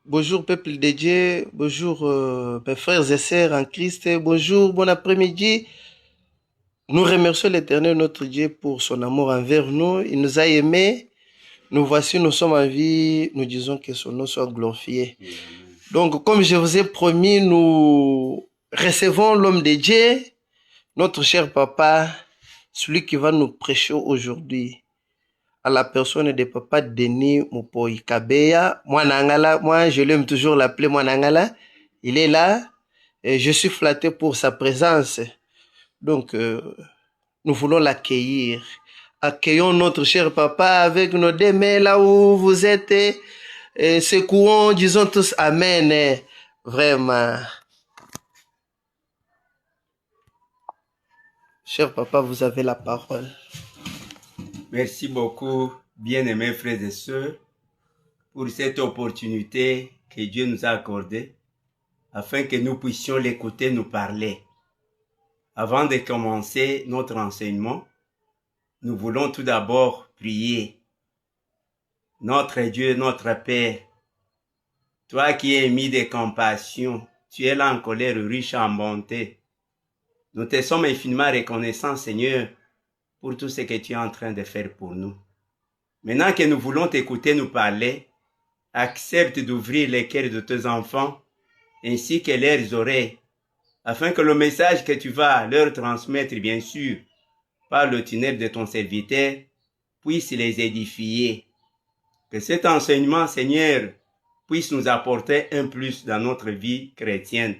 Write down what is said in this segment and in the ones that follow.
Bonjour peuple de Dieu, bonjour mes frères et sœurs en Christ, bonjour, bon après-midi. Nous remercions l'Éternel notre Dieu pour son amour envers nous. Il nous a aimés, nous voici, nous sommes en vie, nous disons que son nom soit glorifié. Donc comme je vous ai promis, nous recevons l'homme de Dieu, notre cher papa, celui qui va nous prêcher aujourd'hui. À la personne de papa Denis Mupoi Kabeya. Moi je l'aime toujours l'appeler Mwanangala. Il est là et je suis flatté pour sa présence. Donc, nous voulons l'accueillir. Accueillons notre cher papa avec nos deux mains là où vous êtes. Et secouons, disons tous Amen. Vraiment. Cher papa, vous avez la parole. Merci beaucoup, bien-aimés frères et sœurs, pour cette opportunité que Dieu nous a accordée, afin que nous puissions l'écouter nous parler. Avant de commencer notre enseignement, nous voulons tout d'abord prier. Notre Dieu, notre Père, toi qui es émis de compassion, tu es là en colère, riche en bonté. Nous te sommes infiniment reconnaissants, Seigneur, pour tout ce que tu es en train de faire pour nous. Maintenant que nous voulons t'écouter nous parler, accepte d'ouvrir les cœurs de tes enfants ainsi que leurs oreilles, afin que le message que tu vas leur transmettre, bien sûr, par le tunnel de ton serviteur, puisse les édifier. Que cet enseignement, Seigneur, puisse nous apporter un plus dans notre vie chrétienne.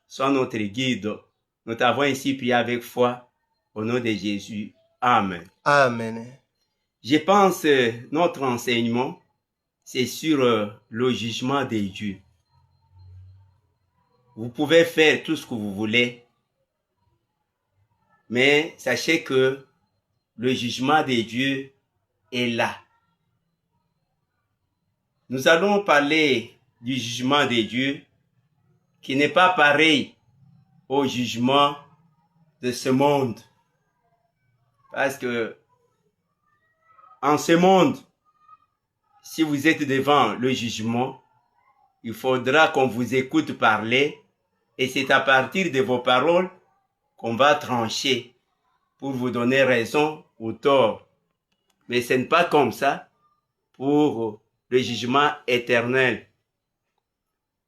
Sois notre guide. Nous t'avons ainsi prié avec foi, au nom de Jésus. Amen. Amen. Je pense notre enseignement, c'est sur le jugement de Dieu. Vous pouvez faire tout ce que vous voulez, mais sachez que le jugement de Dieu est là. Nous allons parler du jugement de Dieu qui n'est pas pareil au jugement de ce monde. Parce que en ce monde, si vous êtes devant le jugement, il faudra qu'on vous écoute parler et c'est à partir de vos paroles qu'on va trancher pour vous donner raison ou tort. Mais ce n'est pas comme ça pour le jugement éternel.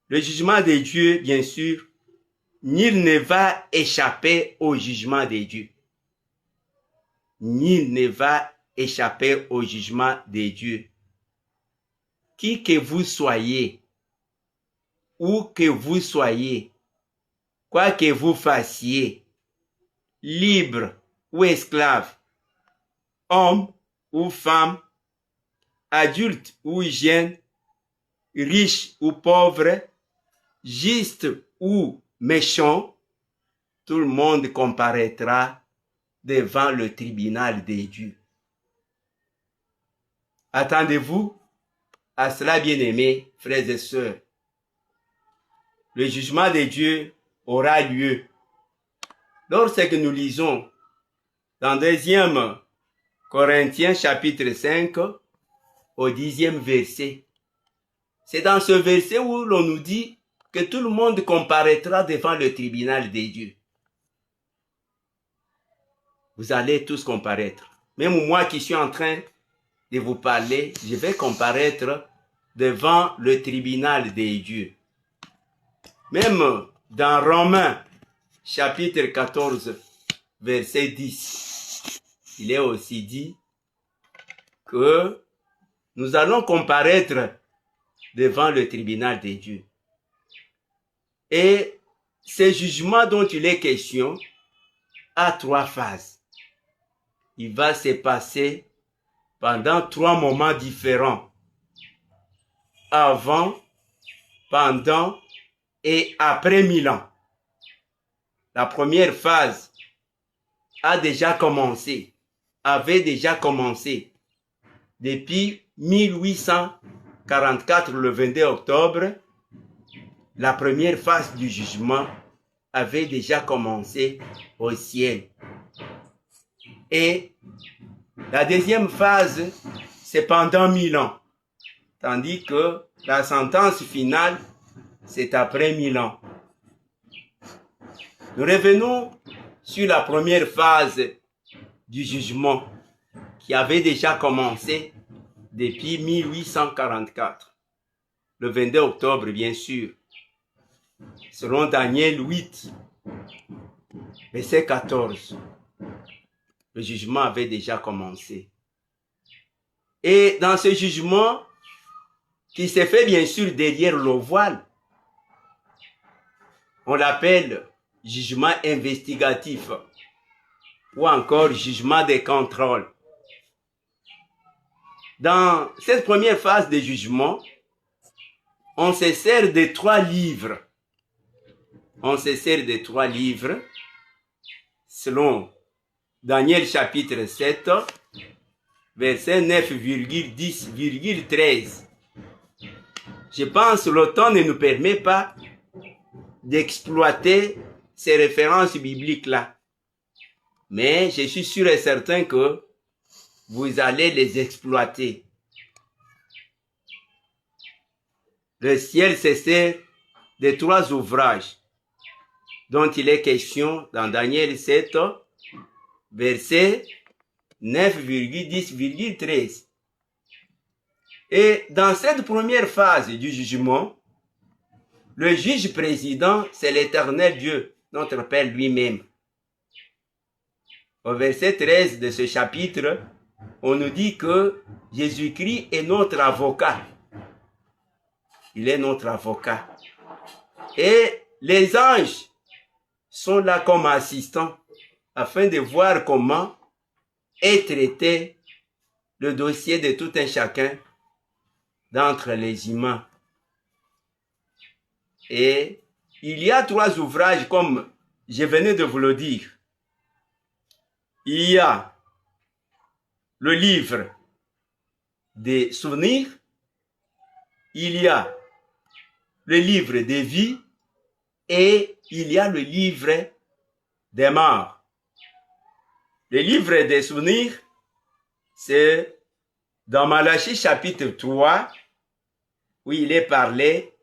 Le jugement de Dieu, bien sûr, nul ne va échapper au jugement de Dieu. Nul ne va échapper au jugement de Dieu. Qui que vous soyez, où que vous soyez, quoi que vous fassiez, libre ou esclave, homme ou femme, adulte ou jeune, riche ou pauvre, juste ou méchant, tout le monde comparaîtra devant le tribunal de Dieu. Attendez-vous à cela, bien-aimés, frères et sœurs. Le jugement de Dieu aura lieu lorsque nous lisons dans 2 Corinthiens chapitre 5 au 10e verset. C'est dans ce verset où l'on nous dit que tout le monde comparaîtra devant le tribunal de Dieu. Vous allez tous comparaître. Même moi qui suis en train de vous parler, je vais comparaître devant le tribunal de Dieu. Même dans Romains chapitre 14 verset 10, il est aussi dit que nous allons comparaître devant le tribunal de Dieu. Et ce jugement dont il est question a 3 phases. Il va se passer pendant 3 moments différents. Avant, pendant et après 1000 ans. La première phase avait déjà commencé depuis 1844, le 22 octobre. La première phase du jugement avait déjà commencé au ciel. Et la deuxième phase, c'est pendant 1000 ans. tandis que la sentence finale, c'est après 1000 ans. Nous revenons sur la première phase du jugement qui avait déjà commencé depuis 1844, le 22 octobre bien sûr, selon Daniel 8, verset 14. Le jugement avait déjà commencé. Et dans ce jugement, qui s'est fait bien sûr derrière le voile, on l'appelle jugement investigatif ou encore jugement de contrôle. Dans cette première phase de jugement, on se sert de 3 livres. On se sert de 3 livres selon Daniel chapitre 7, verset 9,10,13. Je pense que le temps ne nous permet pas d'exploiter ces références bibliques-là. Mais je suis sûr et certain que vous allez les exploiter. Le ciel se sert de 3 ouvrages dont il est question dans Daniel 7, verset 9,10,13. Et dans cette première phase du jugement, le juge président, c'est l'Éternel Dieu, notre Père lui-même. Au verset 13 de ce chapitre, on nous dit que Jésus-Christ est notre avocat. Il est notre avocat. Et les anges sont là comme assistants afin de voir comment est traité le dossier de tout un chacun d'entre les humains. Et il y a 3 ouvrages comme je venais de vous le dire. Il y a le livre des souvenirs, il y a le livre des vies et il y a le livre des morts. Le livre des souvenirs, c'est dans Malachie chapitre 3, où il est parlé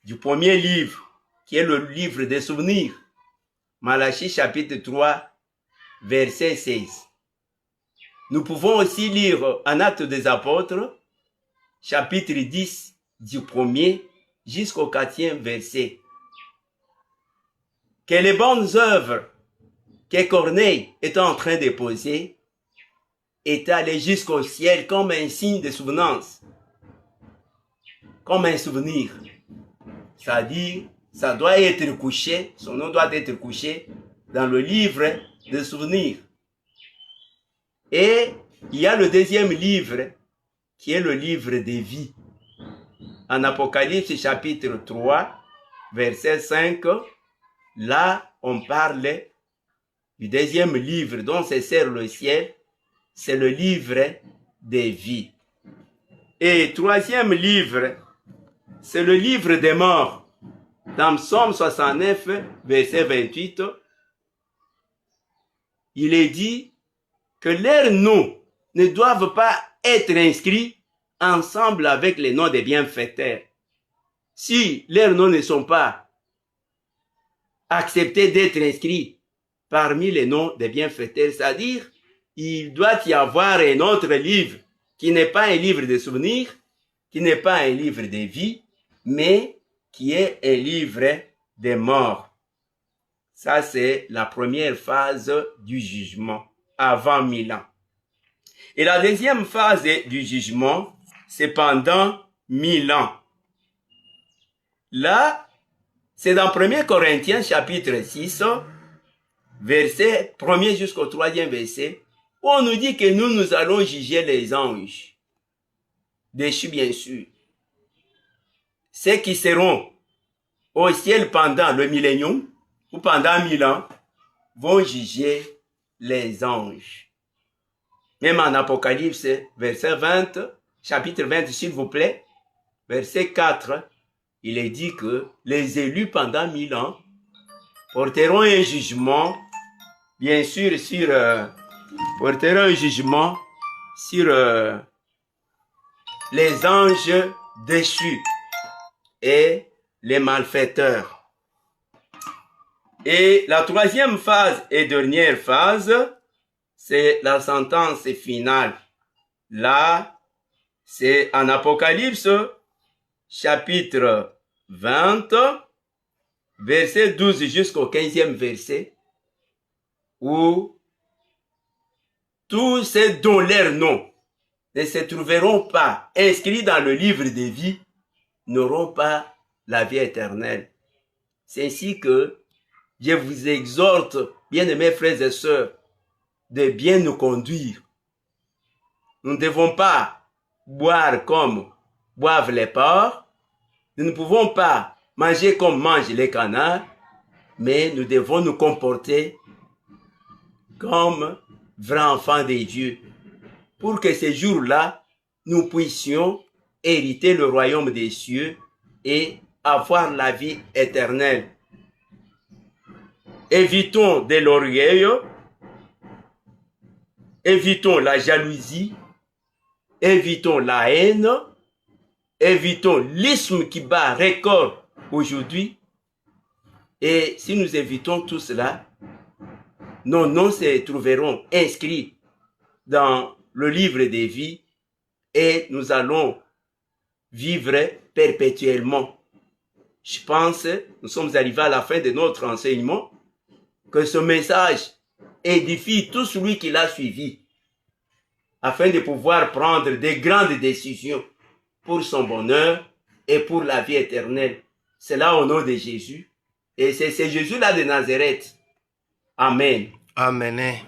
du premier livre, qui est le livre des souvenirs. Malachie chapitre 3, verset 16. Nous pouvons aussi lire en Actes des Apôtres, chapitre 10, du 1er jusqu'au 4e verset. Que les bonnes œuvres que Corneille était en train de poser est allé jusqu'au ciel comme un signe de souvenance, comme un souvenir. C'est-à-dire, ça doit être couché, son nom doit être couché dans le livre de souvenirs. Et il y a le deuxième livre, qui est le livre des vies. En Apocalypse chapitre 3, verset 5, là, on parle du deuxième livre dont se sert le ciel, c'est le livre des vies. Et troisième livre, c'est le livre des morts. Dans Psaume 69, verset 28, il est dit que leurs noms ne doivent pas être inscrits ensemble avec les noms des bienfaiteurs. Si leurs noms ne sont pas acceptés d'être inscrits parmi les noms des bienfaiteurs, c'est-à-dire il doit y avoir un autre livre qui n'est pas un livre de souvenirs, qui n'est pas un livre de vie, mais qui est un livre des morts. Ça, c'est la première phase du jugement, avant 1000 ans. Et la deuxième phase du jugement, c'est pendant 1000 ans. Là, c'est dans 1 Corinthiens chapitre 6, verset 1er jusqu'au 3e verset, où on nous dit que nous allons juger les anges, déchus bien sûr. Ceux qui seront au ciel pendant le millénium, ou pendant 1000 ans, vont juger les anges. Même en Apocalypse, verset 20, chapitre 20, s'il vous plaît, verset 4, il est dit que les élus pendant 1000 ans porteront un jugement, bien sûr, porteront un jugement sur les anges déchus et les malfaiteurs. Et la troisième phase et dernière phase, c'est la sentence finale. Là, c'est en Apocalypse, chapitre 20, verset 12 jusqu'au 15e verset, où tous ceux dont leurs noms ne se trouveront pas inscrits dans le livre des vies n'auront pas la vie éternelle. C'est ainsi que je vous exhorte, bien-aimés frères et sœurs, de bien nous conduire. Nous ne devons pas boire comme boivent les porcs. Nous ne pouvons pas manger comme mangent les canards, mais nous devons nous comporter comme vrais enfants de Dieu, pour que ces jours-là, nous puissions hériter le royaume des cieux et avoir la vie éternelle. Évitons de l'orgueil, évitons la jalousie, évitons la haine, évitons l'isme qui bat record aujourd'hui. Et si nous évitons tout cela, nos noms se trouveront inscrits dans le livre des vies et nous allons vivre perpétuellement. Je pense, nous sommes arrivés à la fin de notre enseignement, que ce message édifie tout celui qui l'a suivi, afin de pouvoir prendre de grandes décisions pour son bonheur et pour la vie éternelle. C'est là au nom de Jésus. Et c'est Jésus-là de Nazareth. Amen. Amen.